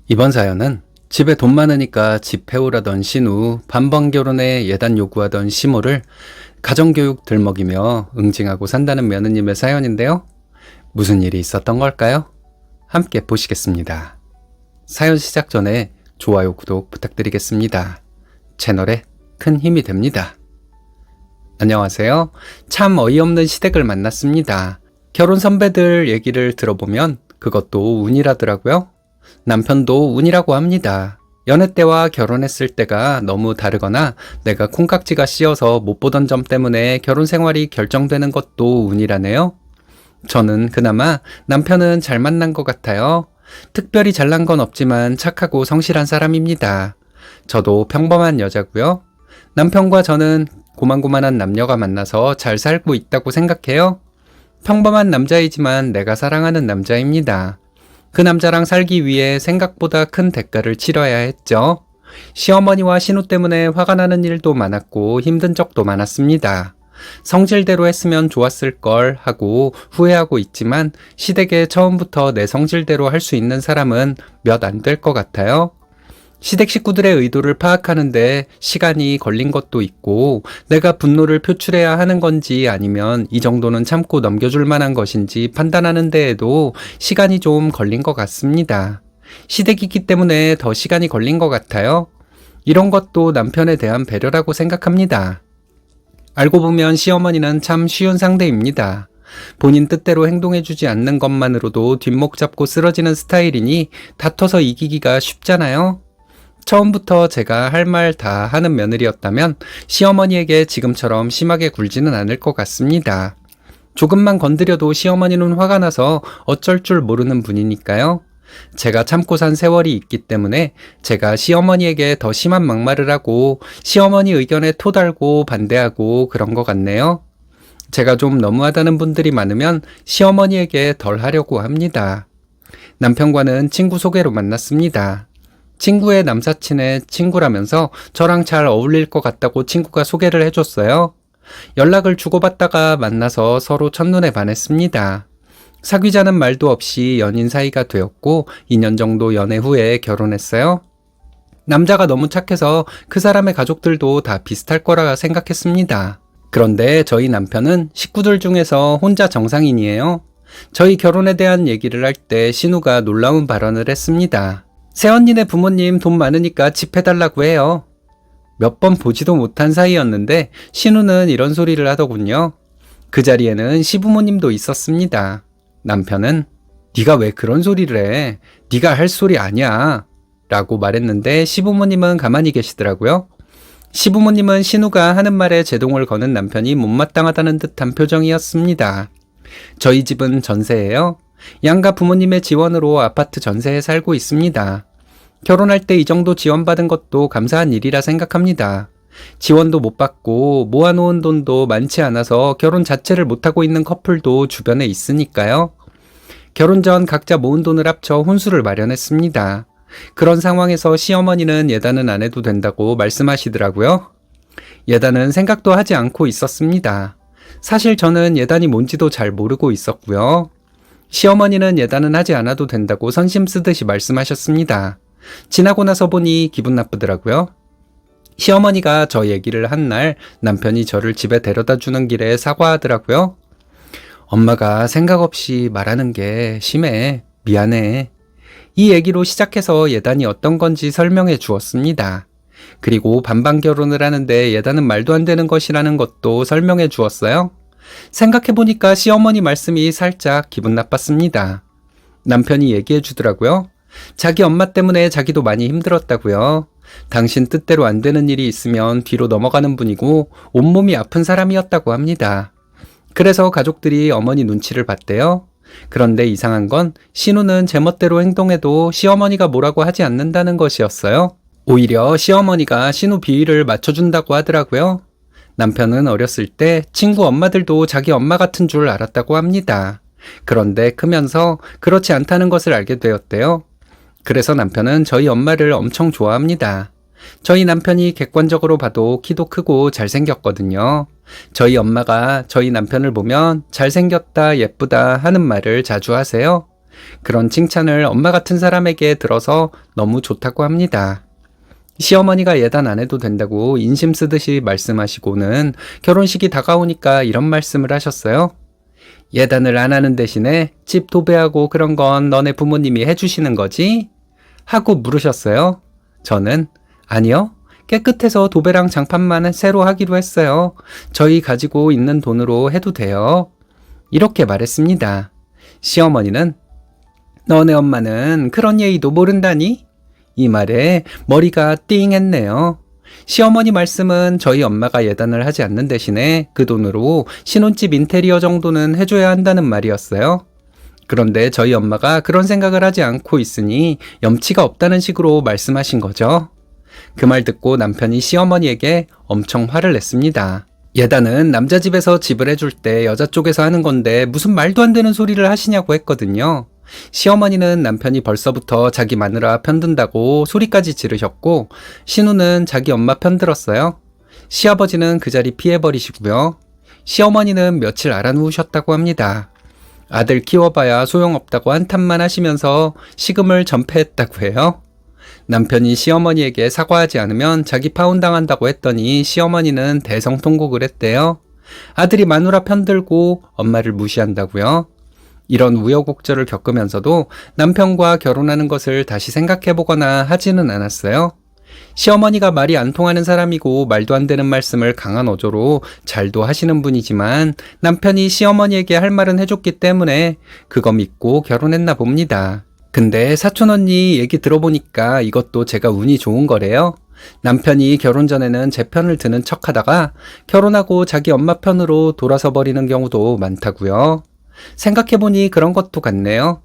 이번 사연은 집에 돈 많으니까 집 해오라던 신우, 반번 결혼에 예단 요구하던 시모를 가정교육 들먹이며 응징하고 산다는 며느님의 사연인데요. 무슨 일이 있었던 걸까요? 함께 보시겠습니다. 사연 시작 전에 좋아요, 구독 부탁드리겠습니다. 채널에 큰 힘이 됩니다. 안녕하세요. 참 어이없는 시댁을 만났습니다. 결혼 선배들 얘기를 들어보면 그것도 운이라더라고요. 남편도 운이라고 합니다. 연애 때와 결혼했을 때가 너무 다르거나 내가 콩깍지가 씌어서 못 보던 점 때문에 결혼 생활이 결정되는 것도 운이라네요. 저는 그나마 남편은 잘 만난 것 같아요. 특별히 잘난 건 없지만 착하고 성실한 사람입니다. 저도 평범한 여자고요. 남편과 저는 고만고만한 남녀가 만나서 잘 살고 있다고 생각해요. 평범한 남자이지만 내가 사랑하는 남자입니다. 그 남자랑 살기 위해 생각보다 큰 대가를 치러야 했죠. 시어머니와 신우 때문에 화가 나는 일도 많았고 힘든 적도 많았습니다. 성질대로 했으면 좋았을 걸 하고 후회하고 있지만 시댁에 처음부터 내 성질대로 할 수 있는 사람은 몇 안 될 것 같아요. 시댁 식구들의 의도를 파악하는데 시간이 걸린 것도 있고 내가 분노를 표출해야 하는 건지 아니면 이 정도는 참고 넘겨줄 만한 것인지 판단하는 데에도 시간이 좀 걸린 것 같습니다. 시댁이기 때문에 더 시간이 걸린 것 같아요. 이런 것도 남편에 대한 배려라고 생각합니다. 알고 보면 시어머니는 참 쉬운 상대입니다. 본인 뜻대로 행동해주지 않는 것만으로도 뒷목 잡고 쓰러지는 스타일이니 다퉈서 이기기가 쉽잖아요. 처음부터 제가 할 말 다 하는 며느리였다면 시어머니에게 지금처럼 심하게 굴지는 않을 것 같습니다. 조금만 건드려도 시어머니는 화가 나서 어쩔 줄 모르는 분이니까요. 제가 참고 산 세월이 있기 때문에 제가 시어머니에게 더 심한 막말을 하고 시어머니 의견에 토달고 반대하고 그런 것 같네요. 제가 좀 너무하다는 분들이 많으면 시어머니에게 덜 하려고 합니다. 남편과는 친구 소개로 만났습니다. 친구의 남사친의 친구라면서 저랑 잘 어울릴 것 같다고 친구가 소개를 해줬어요. 연락을 주고받다가 만나서 서로 첫눈에 반했습니다. 사귀자는 말도 없이 연인 사이가 되었고 2년 정도 연애 후에 결혼했어요. 남자가 너무 착해서 그 사람의 가족들도 다 비슷할 거라 생각했습니다. 그런데 저희 남편은 식구들 중에서 혼자 정상인이에요. 저희 결혼에 대한 얘기를 할 때 신우가 놀라운 발언을 했습니다. 새언니네 부모님 돈 많으니까 집 해달라고 해요. 몇 번 보지도 못한 사이였는데 신우는 이런 소리를 하더군요. 그 자리에는 시부모님도 있었습니다. 남편은 네가 왜 그런 소리를 해? 네가 할 소리 아니야 라고 말했는데 시부모님은 가만히 계시더라고요. 시부모님은 신우가 하는 말에 제동을 거는 남편이 못마땅하다는 듯한 표정이었습니다. 저희 집은 전세예요. 양가 부모님의 지원으로 아파트 전세에 살고 있습니다. 결혼할 때 이 정도 지원받은 것도 감사한 일이라 생각합니다. 지원도 못 받고 모아놓은 돈도 많지 않아서 결혼 자체를 못하고 있는 커플도 주변에 있으니까요. 결혼 전 각자 모은 돈을 합쳐 혼수를 마련했습니다. 그런 상황에서 시어머니는 예단은 안 해도 된다고 말씀하시더라고요. 예단은 생각도 하지 않고 있었습니다. 사실 저는 예단이 뭔지도 잘 모르고 있었고요. 시어머니는 예단은 하지 않아도 된다고 선심 쓰듯이 말씀하셨습니다. 지나고 나서 보니 기분 나쁘더라고요. 시어머니가 저 얘기를 한 날 남편이 저를 집에 데려다 주는 길에 사과하더라고요. 엄마가 생각 없이 말하는 게 심해. 미안해. 이 얘기로 시작해서 예단이 어떤 건지 설명해 주었습니다. 그리고 반반 결혼을 하는데 예단은 말도 안 되는 것이라는 것도 설명해 주었어요. 생각해보니까 시어머니 말씀이 살짝 기분 나빴습니다. 남편이 얘기해 주더라고요. 자기 엄마 때문에 자기도 많이 힘들었다고요. 당신 뜻대로 안 되는 일이 있으면 뒤로 넘어가는 분이고 온몸이 아픈 사람이었다고 합니다. 그래서 가족들이 어머니 눈치를 봤대요. 그런데 이상한 건 신우는 제멋대로 행동해도 시어머니가 뭐라고 하지 않는다는 것이었어요. 오히려 시어머니가 신우 비위를 맞춰준다고 하더라고요. 남편은 어렸을 때 친구 엄마들도 자기 엄마 같은 줄 알았다고 합니다. 그런데 크면서 그렇지 않다는 것을 알게 되었대요. 그래서 남편은 저희 엄마를 엄청 좋아합니다. 저희 남편이 객관적으로 봐도 키도 크고 잘생겼거든요. 저희 엄마가 저희 남편을 보면 잘생겼다, 예쁘다 하는 말을 자주 하세요. 그런 칭찬을 엄마 같은 사람에게 들어서 너무 좋다고 합니다. 시어머니가 예단 안 해도 된다고 인심 쓰듯이 말씀하시고는 결혼식이 다가오니까 이런 말씀을 하셨어요. 예단을 안 하는 대신에 집 도배하고 그런 건 너네 부모님이 해주시는 거지? 하고 물으셨어요. 저는 아니요. 깨끗해서 도배랑 장판만 새로 하기로 했어요. 저희 가지고 있는 돈으로 해도 돼요. 이렇게 말했습니다. 시어머니는 너네 엄마는 그런 예의도 모른다니? 이 말에 머리가 띵 했네요. 시어머니 말씀은 저희 엄마가 예단을 하지 않는 대신에 그 돈으로 신혼집 인테리어 정도는 해줘야 한다는 말이었어요. 그런데 저희 엄마가 그런 생각을 하지 않고 있으니 염치가 없다는 식으로 말씀하신 거죠. 그 말 듣고 남편이 시어머니에게 엄청 화를 냈습니다. 예단은 남자 집에서 집을 해줄 때 여자 쪽에서 하는 건데 무슨 말도 안 되는 소리를 하시냐고 했거든요. 시어머니는 남편이 벌써부터 자기 마누라 편든다고 소리까지 지르셨고 신우는 자기 엄마 편들었어요. 시아버지는 그 자리 피해버리시고요. 시어머니는 며칠 알아누우셨다고 합니다. 아들 키워봐야 소용없다고 한탄만 하시면서 식음을 전폐했다고 해요. 남편이 시어머니에게 사과하지 않으면 자기 파혼당한다고 했더니 시어머니는 대성통곡을 했대요. 아들이 마누라 편들고 엄마를 무시한다고요. 이런 우여곡절을 겪으면서도 남편과 결혼하는 것을 다시 생각해보거나 하지는 않았어요. 시어머니가 말이 안 통하는 사람이고 말도 안 되는 말씀을 강한 어조로 잘도 하시는 분이지만 남편이 시어머니에게 할 말은 해줬기 때문에 그거 믿고 결혼했나 봅니다. 근데 사촌 언니 얘기 들어보니까 이것도 제가 운이 좋은 거래요. 남편이 결혼 전에는 제 편을 드는 척 하다가 결혼하고 자기 엄마 편으로 돌아서 버리는 경우도 많다고요. 생각해보니 그런 것도 같네요.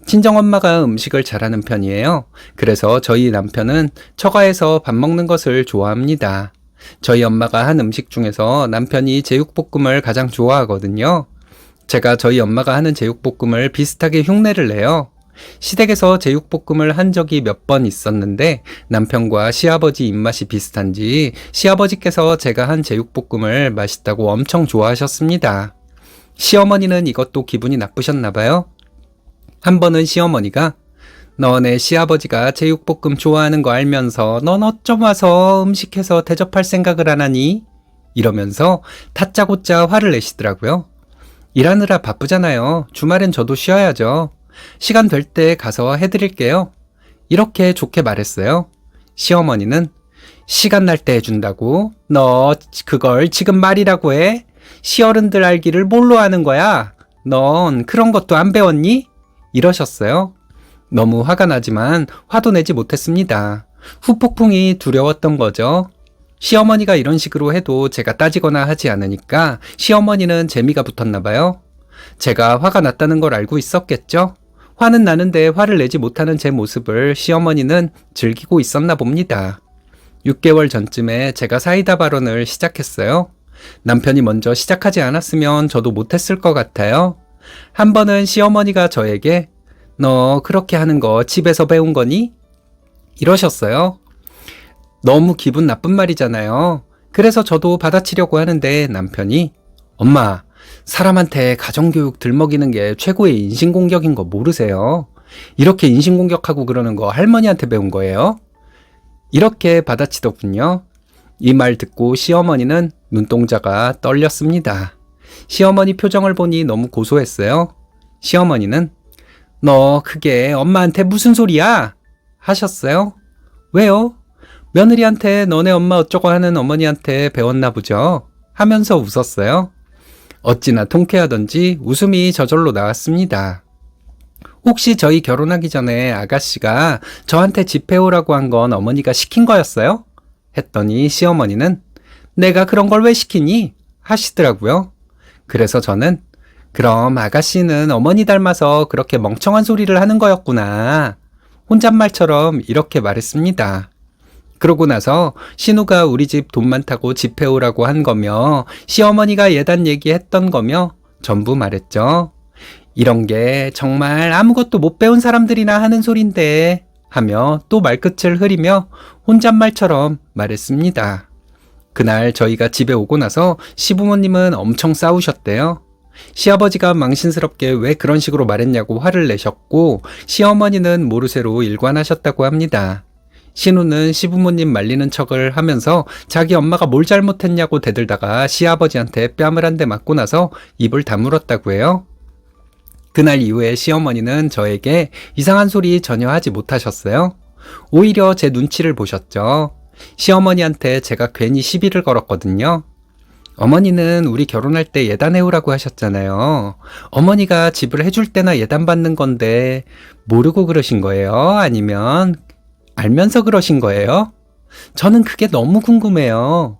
친정엄마가 음식을 잘하는 편이에요. 그래서 저희 남편은 처가에서 밥 먹는 것을 좋아합니다. 저희 엄마가 한 음식 중에서 남편이 제육볶음을 가장 좋아하거든요. 제가 저희 엄마가 하는 제육볶음을 비슷하게 흉내를 내요. 시댁에서 제육볶음을 한 적이 몇 번 있었는데 남편과 시아버지 입맛이 비슷한지 시아버지께서 제가 한 제육볶음을 맛있다고 엄청 좋아하셨습니다. 시어머니는 이것도 기분이 나쁘셨나 봐요. 한 번은 시어머니가 너네 시아버지가 제육볶음 좋아하는 거 알면서 넌 어쩜 와서 음식해서 대접할 생각을 안 하니? 이러면서 다짜고짜 화를 내시더라고요. 일하느라 바쁘잖아요. 주말엔 저도 쉬어야죠. 시간 될 때 가서 해드릴게요. 이렇게 좋게 말했어요. 시어머니는 시간 날 때 해준다고? 너 그걸 지금 말이라고 해? 시어른들 알기를 뭘로 하는 거야? 넌 그런 것도 안 배웠니? 이러셨어요. 너무 화가 나지만 화도 내지 못했습니다. 후폭풍이 두려웠던 거죠. 시어머니가 이런 식으로 해도 제가 따지거나 하지 않으니까 시어머니는 재미가 붙었나 봐요. 제가 화가 났다는 걸 알고 있었겠죠? 화는 나는데 화를 내지 못하는 제 모습을 시어머니는 즐기고 있었나 봅니다. 6개월 전쯤에 제가 사이다 발언을 시작했어요. 남편이 먼저 시작하지 않았으면 저도 못했을 것 같아요. 한 번은 시어머니가 저에게 너 그렇게 하는 거 집에서 배운 거니? 이러셨어요. 너무 기분 나쁜 말이잖아요. 그래서 저도 받아치려고 하는데 남편이 엄마, 사람한테 가정교육 들먹이는 게 최고의 인신공격인 거 모르세요? 이렇게 인신공격하고 그러는 거 할머니한테 배운 거예요? 이렇게 받아치더군요. 이 말 듣고 시어머니는 눈동자가 떨렸습니다. 시어머니 표정을 보니 너무 고소했어요. 시어머니는 너 그게 엄마한테 무슨 소리야? 하셨어요. 왜요? 며느리한테 너네 엄마 어쩌고 하는 어머니한테 배웠나 보죠? 하면서 웃었어요. 어찌나 통쾌하던지 웃음이 저절로 나왔습니다. 혹시 저희 결혼하기 전에 아가씨가 저한테 집 해오라고 한 건 어머니가 시킨 거였어요? 했더니 시어머니는 내가 그런 걸 왜 시키니? 하시더라고요. 그래서 저는 그럼 아가씨는 어머니 닮아서 그렇게 멍청한 소리를 하는 거였구나. 혼잣말처럼 이렇게 말했습니다. 그러고 나서 신우가 우리 집 돈 많다고 집 해오라고 한 거며 시어머니가 예단 얘기했던 거며 전부 말했죠. 이런 게 정말 아무것도 못 배운 사람들이나 하는 소린데 하며 또 말끝을 흐리며 혼잣말처럼 말했습니다. 그날 저희가 집에 오고 나서 시부모님은 엄청 싸우셨대요. 시아버지가 망신스럽게 왜 그런 식으로 말했냐고 화를 내셨고, 시어머니는 모르쇠로 일관하셨다고 합니다. 신우는 시부모님 말리는 척을 하면서 자기 엄마가 뭘 잘못했냐고 대들다가 시아버지한테 뺨을 한 대 맞고 나서 입을 다물었다고 해요. 그날 이후에 시어머니는 저에게 이상한 소리 전혀 하지 못하셨어요. 오히려 제 눈치를 보셨죠. 시어머니한테 제가 괜히 시비를 걸었거든요. 어머니는 우리 결혼할 때 예단해오라고 하셨잖아요. 어머니가 집을 해줄 때나 예단받는 건데 모르고 그러신 거예요? 아니면 알면서 그러신 거예요? 저는 그게 너무 궁금해요.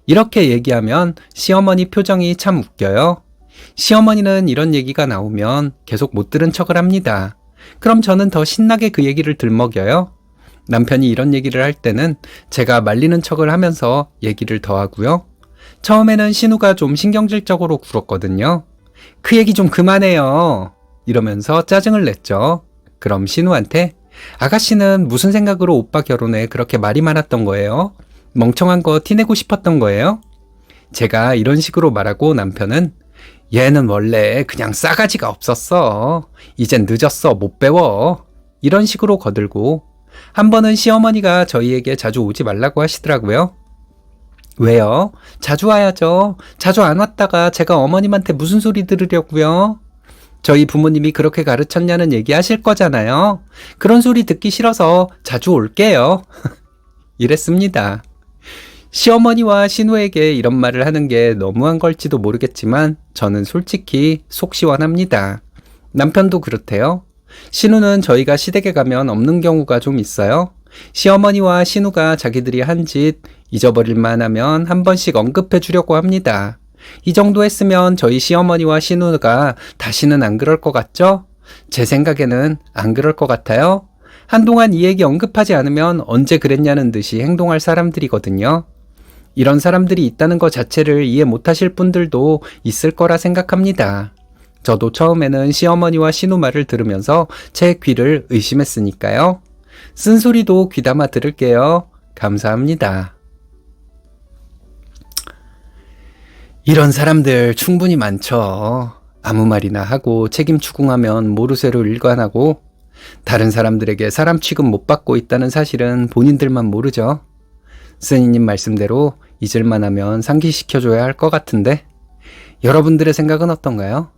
이렇게 얘기하면 시어머니 표정이 참 웃겨요. 시어머니는 이런 얘기가 나오면 계속 못 들은 척을 합니다. 그럼 저는 더 신나게 그 얘기를 들먹여요. 남편이 이런 얘기를 할 때는 제가 말리는 척을 하면서 얘기를 더 하고요. 처음에는 신우가 좀 신경질적으로 굴었거든요. 그 얘기 좀 그만해요. 이러면서 짜증을 냈죠. 그럼 신우한테 아가씨는 무슨 생각으로 오빠 결혼에 그렇게 말이 많았던 거예요? 멍청한 거 티내고 싶었던 거예요? 제가 이런 식으로 말하고 남편은 얘는 원래 그냥 싸가지가 없었어. 이젠 늦었어. 못 배워. 이런 식으로 거들고 한 번은 시어머니가 저희에게 자주 오지 말라고 하시더라고요. 왜요? 자주 와야죠. 자주 안 왔다가 제가 어머님한테 무슨 소리 들으려고요? 저희 부모님이 그렇게 가르쳤냐는 얘기 하실 거잖아요. 그런 소리 듣기 싫어서 자주 올게요. 이랬습니다. 시어머니와 신우에게 이런 말을 하는 게 너무한 걸지도 모르겠지만 저는 솔직히 속 시원합니다. 남편도 그렇대요. 신우는 저희가 시댁에 가면 없는 경우가 좀 있어요. 시어머니와 신우가 자기들이 한 짓 잊어버릴만 하면 한 번씩 언급해 주려고 합니다. 이 정도 했으면 저희 시어머니와 신우가 다시는 안 그럴 것 같죠? 제 생각에는 안 그럴 것 같아요. 한동안 이 얘기 언급하지 않으면 언제 그랬냐는 듯이 행동할 사람들이거든요. 이런 사람들이 있다는 것 자체를 이해 못하실 분들도 있을 거라 생각합니다. 저도 처음에는 시어머니와 신우 말을 들으면서 제 귀를 의심했으니까요. 쓴소리도 귀담아 들을게요. 감사합니다. 이런 사람들 충분히 많죠. 아무 말이나 하고 책임 추궁하면 모르쇠로 일관하고 다른 사람들에게 사람 취급 못 받고 있다는 사실은 본인들만 모르죠. 스님님 말씀대로 잊을만 하면 상기시켜줘야 할 것 같은데 여러분들의 생각은 어떤가요?